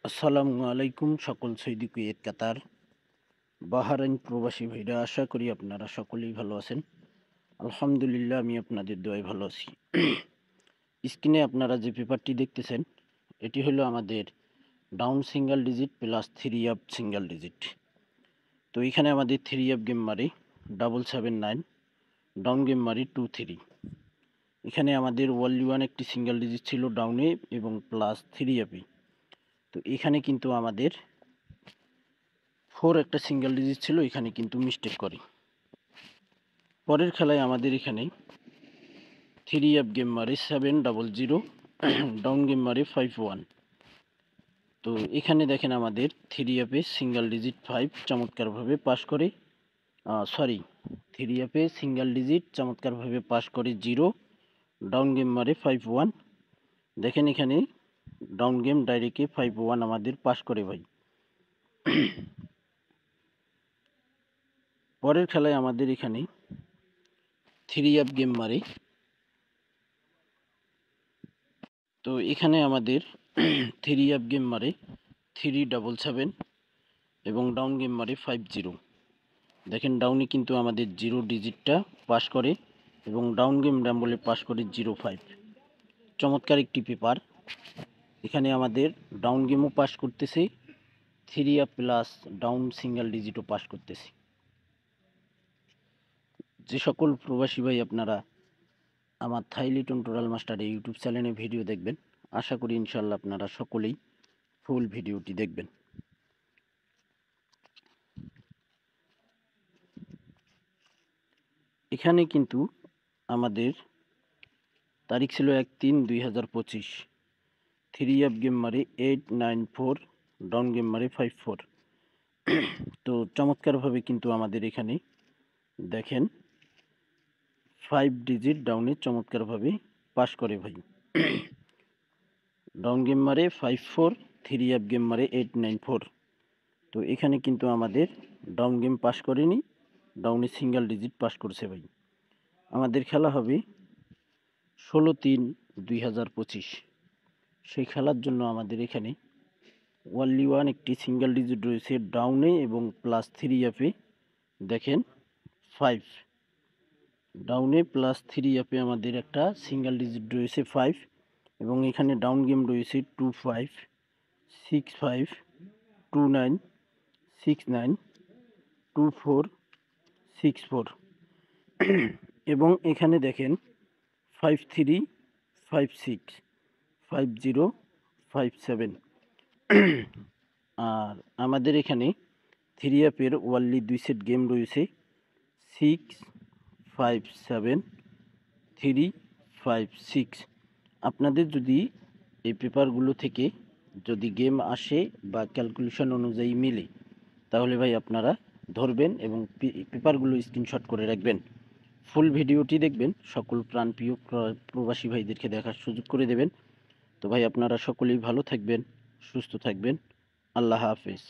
আসসালামু আলাইকুম সকল সৌদি কুয়েত কাতার বাহারাইন প্রবাসী ভাইরা, আশা করি আপনারা সকলেই ভালো আছেন। আলহামদুলিল্লাহ, আমি আপনাদের দোয়ায় ভালো আছি। স্ক্রিনে আপনারা যে পেপারটি দেখতেছেন, এটি হলো আমাদের down single digit plus 3 up single digit. তো এখানে আমাদের 3 আপ গেম মারি 779, ডাউন গেম মারি 23। এখানে আমাদের ওয়ানলি ওয়ান একটি সিঙ্গেল ডিজিট ছিল ডাউনে এবং প্লাস 3 আপে। তো এখানে কিন্তু আমাদের 4 একটা সিঙ্গেল ডিজিট ছিল, এখানে কিন্তু মিস্টেক করে। পরের খেলায় আমাদের এখানে 3 আপ গেম মারে 700, ডাউন গেম মারে 51। তো এখানে দেখেন আমাদের 3 আপে সিঙ্গেল ডিজিট 5 চমৎকারভাবে পাস করে, 3 আপে সিঙ্গেল ডিজিট চমৎকারভাবে পাস করে 0, ডাউন গেম মারে 51। দেখেন এখানে ডাউন গেম ডাইরেক্টে 51 আমাদের পাস করে ভাই। পরের খেলায় আমাদের এখানে 3 আপ গেম মারে, তো এখানে আমাদের 3 আপ গেম মারে 377 এবং ডাউন গেম মারে 50। দেখেন ডাউনে কিন্তু আমাদের 0 ডিজিটটা পাস করে এবং ডাউন গেম বলে পাস করে 05। চমৎকার একটি পেপার। এখানে আমাদের ডাউন গেমও পাস করতেছে, 3 আপ প্লাস ডাউন সিঙ্গেল ডিজিটও পাস করতেছে। যে সকল প্রবাসী ভাই আপনারা আমার থাইলি টোরাল মাস্টার এই ইউটিউব চ্যানেলে ভিডিও দেখবেন, আশা করি ইনশাল্লাহ আপনারা সকলেই ফুল ভিডিওটি দেখবেন। এখানে কিন্তু আমাদের তারিখ ছিল 1/3/2025। 3 আপ গেম মারে 894, ডাউন গেম মারে 54। তো চমৎকারভাবে কিন্তু আমাদের এখানে দেখেন 5 ডিজিট ডাউনে চমৎকারভাবে পাস করে ভাই। ডাউন গেম মারে 54, 3 আপ গেম মারে 894। তো এখানে কিন্তু আমাদের ডাউন গেম পাস করেনি, ডাউনে সিঙ্গেল ডিজিট পাস করছে ভাই। আমাদের খেলা হবে 16/3/2025। সেই খেলার জন্য আমাদের এখানে ওয়ানলি ওয়ান একটি সিঙ্গেল ডিজিট রয়েছে ডাউনে এবং প্লাস 3 আপে। দেখেন 5, ডাউনে প্লাস 3 আপে আমাদের একটা সিঙ্গেল ডিজিট রয়েছে 5 এবং এখানে ডাউন গেম রয়েছে 25, 65, 29, 69, 24, 64 এবং এখানে দেখেন 53, 56, 50, 57। আর আমাদের এখানে 3 আপের ওয়ানলি 2 সেট গেম রয়েছে 6, 5, 7, 3, 5, 6। আপনাদের যদি এই পেপারগুলো থেকে যদি গেম আসে বা ক্যালকুলেশন অনুযায়ী মিলে, তাহলে ভাই আপনারা ধরবেন এবং পেপারগুলো স্ক্রিনশট করে রাখবেন। ফুল ভিডিওটি দেখবেন, সকল প্রাণপ্রিয় প্রবাসী ভাইদেরকে দেখার সুযোগ করে দেবেন। তো ভাই আপনারা সকলেই ভালো থাকবেন, সুস্থ থাকবেন। আল্লাহ হাফেজ।